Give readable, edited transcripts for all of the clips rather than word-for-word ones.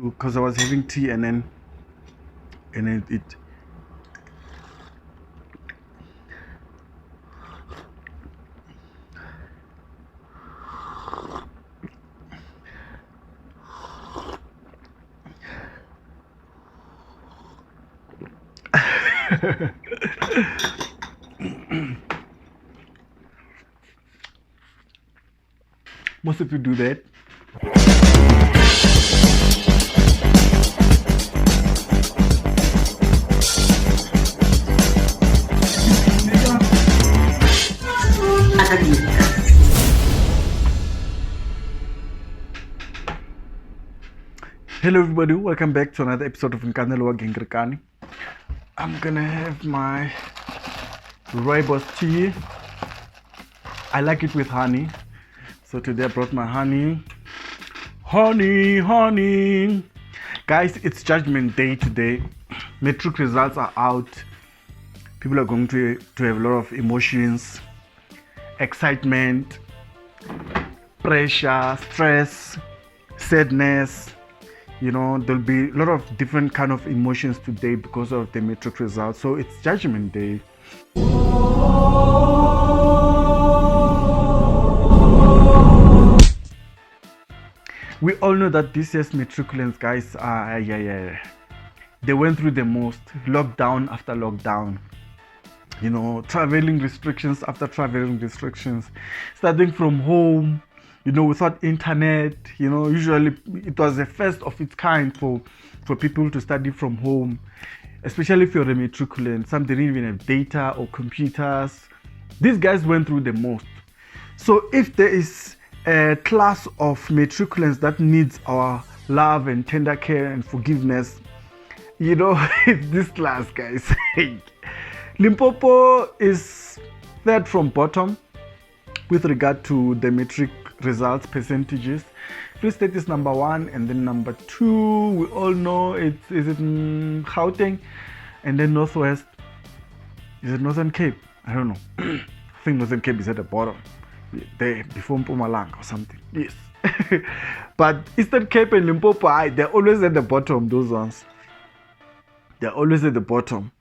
because I was having tea and then it most of you do that. Hello everybody, welcome back to another episode of Nkanelo Gingirikani. I'm gonna have my rooibos tea. I like it with honey. So today I brought my honey. Honey. Guys, it's Judgment Day today. Matric results are out. People are going to have a lot of emotions, excitement, pressure, stress, sadness. You know, there'll be a lot of different kind of emotions today because of the matric results. So it's Judgment Day. We all know that this year's matriculants, guys, they went through the most, lockdown after lockdown. You know, traveling restrictions after traveling restrictions, starting from home, you know, without internet. You know, usually it was the first of its kind for people to study from home, especially if you're a matriculant. Some didn't even have data or computers. These guys went through the most. So if there is a class of matriculants that needs our love and tender care and forgiveness, you know, it's this class, guys. Limpopo is third from bottom with regard to the matric results percentages. Free State is number 1, and then number 2, we all know is it Gauteng, and then Northwest. Is it Northern Cape? I don't know. I think Northern Cape is at the bottom, there before Mpumalanga or something. Yes. But Eastern Cape and Limpopo, they're always at the bottom. Those ones, they're always at the bottom.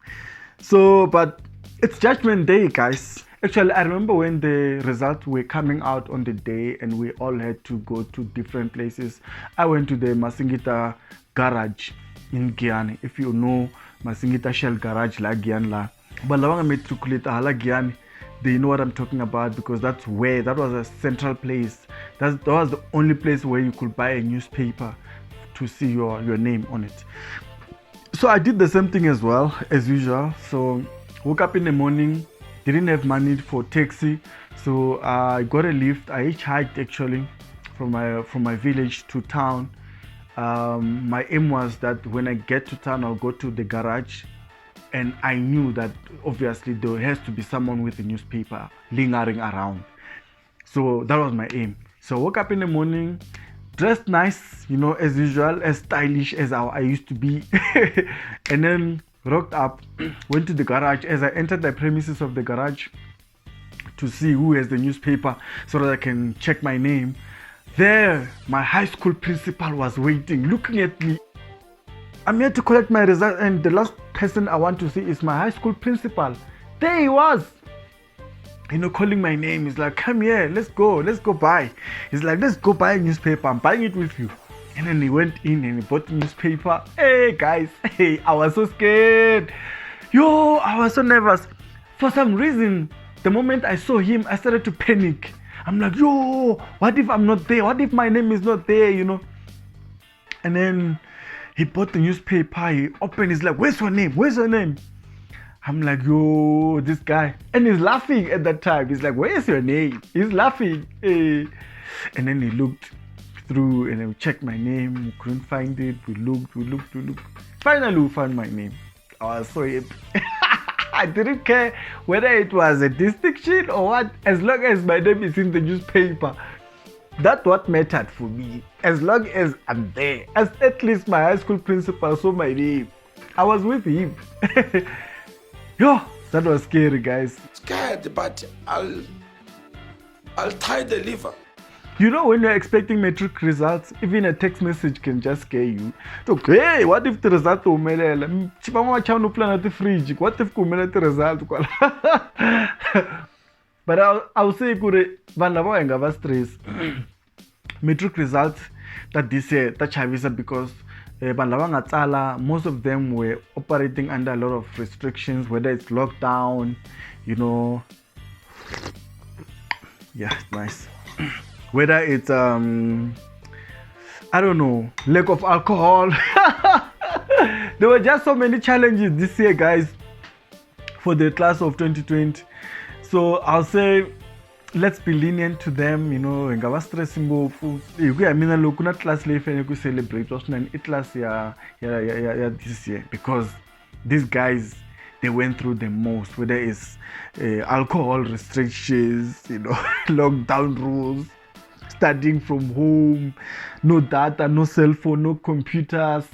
So, but it's Judgment Day, guys. Actually, I remember when the results were coming out on the day and we all had to go to different places. I went to the Masingita garage in Giyani. If you know Masingita Shell garage la Giyani la. But la wanga matriculate hala Giyani, they know what I'm talking about, because that was a central place. That was the only place where you could buy a newspaper to see your name on it. So I did the same thing as well, as usual. So woke up in the morning, didn't have money for taxi, so I got a lift. I hitchhiked actually from my village to town. My aim was that when I get to town, I'll go to the garage, and I knew that obviously there has to be someone with a newspaper lingering around. So that was my aim. So I woke up in the morning, dressed nice, you know, as usual, as stylish as I used to be, and then rocked up, went to the garage. As I entered the premises of the garage to see who has the newspaper so that I can check my name, there my high school principal was waiting, looking at me. I'm here to collect my result, and the last person I want to see is my high school principal. There he was, you know, calling my name. He's like, come here, let's go buy. He's like, let's go buy a newspaper, I'm buying it with you. And then he went in and he bought the newspaper. Hey guys, hey, I was so scared. Yo, I was so nervous. For some reason, the moment I saw him, I started to panic. I'm like, yo, what if I'm not there? What if my name is not there, you know? And then he bought the newspaper, he opened, he's like, where's your name? Where's your name? I'm like, yo, this guy. And he's laughing at that time. He's like, where's your name? He's laughing. Hey. And then he looked through and I checked my name. We couldn't find it. We looked. Finally, we found my name. I was so happy. I didn't care whether it was a distinction or what. As long as my name is in the newspaper, that's what mattered for me. As long as I'm there, as at least my high school principal saw my name, I was with him. Yo, that was scary, guys. Scared, but I'll tie the liver. You know, when you're expecting matric results, even a text message can just scare you. So, hey, what if the result umelela? Chipama chanu plan at the fridge. What if kumela the result? But I'll say kure vanavo engava stress. Matric results that this year that chavisa because most of them were operating under a lot of restrictions, whether it's lockdown, you know. Yeah, nice. Whether it's I don't know, lack of alcohol. There were just so many challenges this year, guys, for the class of 2020. So I'll say let's be lenient to them, you know. Ngava stressing ngopfu. I mean, look, not class life and you celebrate and it class yeah this year because these guys, they went through the most, whether it's alcohol restrictions, you know, lockdown rules, studying from home, no data, no cell phone, no computers.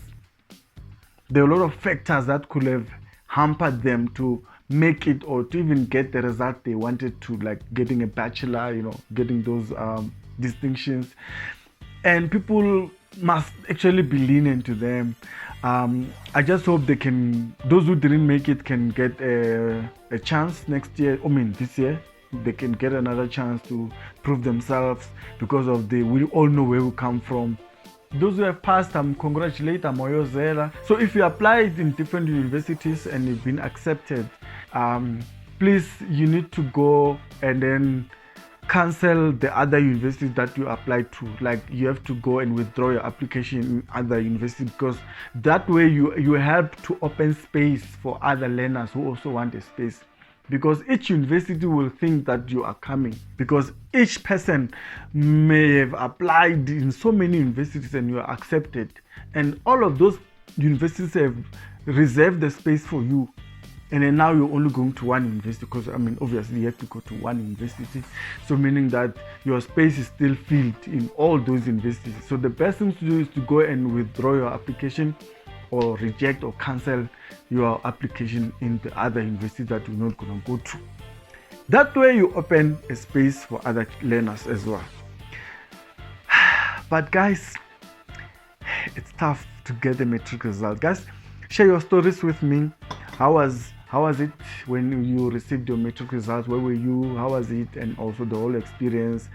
There are a lot of factors that could have hampered them to make it or to even get the result they wanted to, like getting a bachelor, you know, getting those distinctions. And people must actually be lenient to them. I just hope they can, those who didn't make it can get a chance next year. I mean, this year, they can get another chance to prove themselves because of we all know where we come from. Those who have passed, congratulate them. So if you applied in different universities and you've been accepted, please, you need to go and then cancel the other universities that you applied to. Like you have to go and withdraw your application in other universities because that way you help to open space for other learners who also want a space. Because each university will think that you are coming because each person may have applied in so many universities and you are accepted, and all of those universities have reserved the space for you, and then now you're only going to one university because I mean obviously you have to go to one university, so meaning that your space is still filled in all those universities. So the best thing to do is to go and withdraw your application or reject or cancel your application in the other university that you're not going to go to. That way you open a space for other learners as well. But guys, it's tough to get the matric result. Guys, share your stories with me. How was it when you received your matric results? Where were you? How was it? And also the whole experience.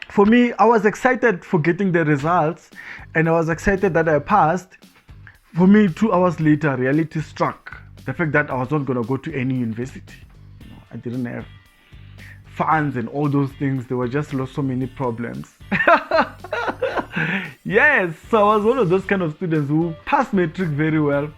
For me, I was excited for getting the results and I was excited that I passed. For me, 2 hours later, reality struck. The fact that I was not going to go to any university. You know, I didn't have funds and all those things. There were just so many problems. Yes, so I was one of those kind of students who passed matric very well,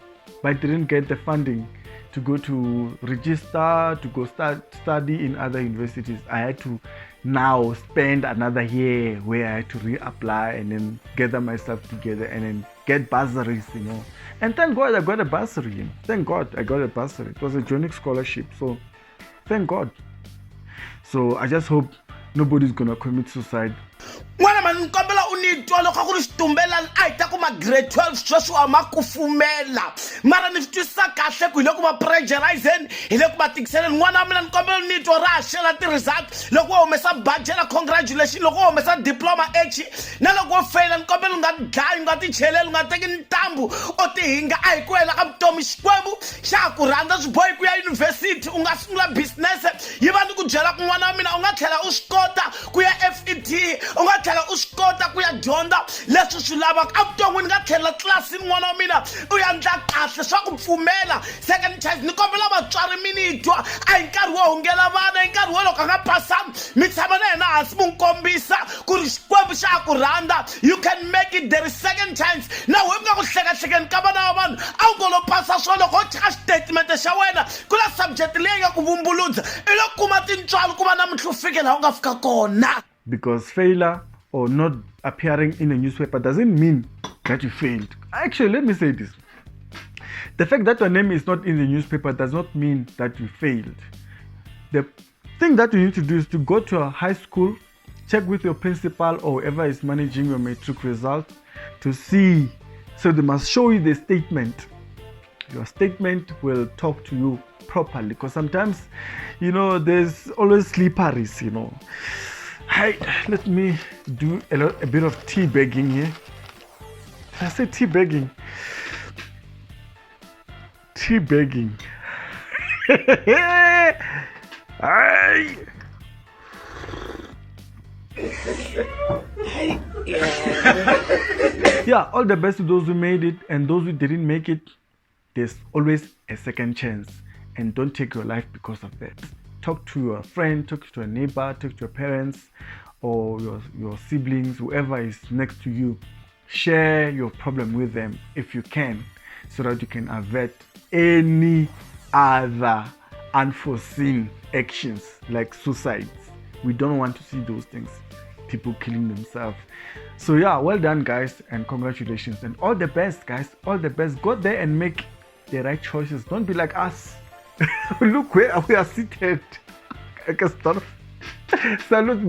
but didn't get the funding to go to register, to go study in other universities. I had to now spend another year where I had to reapply and then gather myself together and then get bursaries, you know. And thank God I got a bursary, you know. Thank God I got a bursary. It was a joint scholarship, so thank God. So I just hope nobody's gonna commit suicide. Mwana manikombela unitwa lokho kulitumbela ayita kuma grade 12 Joshua makufumela mara nifitisa kahle kuloko ba pressurizing ile kuba tikisela mwana mina nikombela unitwa rashela ti result lokho umesa bachelor congratulations lokho umesa diploma H na lokho fail nikombela ungadlayi ungatitshelela ungateki ntambu otihinga ayikwela kamtomi xikwembu xa kuranda swiboyi ku ya university ungasungula business yiva ni ku byela ku n'wana wa mina ungathlela usikota ku ya FET ungathlela usikota ku ya dyondza leswi swi lavaka avuton'wini nga tlhela tlilasini n'wana wa mina u ya ndla kahle swa ku pfumela second chance ni kombela vatswari mi ni twa a hi nkarhi wo hungela vana hi nkarhi wo loko a nga pasanga mi tshama na yena hansi mu nkombisa ku ri xikwembu xa ku rhandza you can make it, there is second chance na we mi nga ku hlekahlekeni ka vana va vanhu a wu ngolo pasa swo loko u cheka xitatement xa wena ku na subject leyi nga ku vumbuludza i lo kuma tintswalo ku va na mintlhu fike laha u nga fika kona. Because failure or not appearing in a newspaper doesn't mean that you failed. Actually, let me say this. The fact that your name is not in the newspaper does not mean that you failed. The thing that you need to do is to go to a high school, check with your principal or whoever is managing your matric result to see. So they must show you the statement. Your statement will talk to you properly because sometimes, you know, there's always slipperies, you know. Hey, let me do a bit of tea begging here. Did I say tea begging? Tea begging. Hey. Yeah, all the best to those who made it, and those who didn't make it. There's always a second chance, and don't take your life because of that. Talk to your friend, talk to a neighbor, talk to your parents or your siblings, whoever is next to you. Share your problem with them if you can, so that you can avert any other unforeseen actions like suicides. We don't want to see those things, people killing themselves. So yeah, well done guys, and congratulations, and all the best guys, all the best. Go there and make the right choices. Don't be like us. Look where we are seated. I can start. Salute,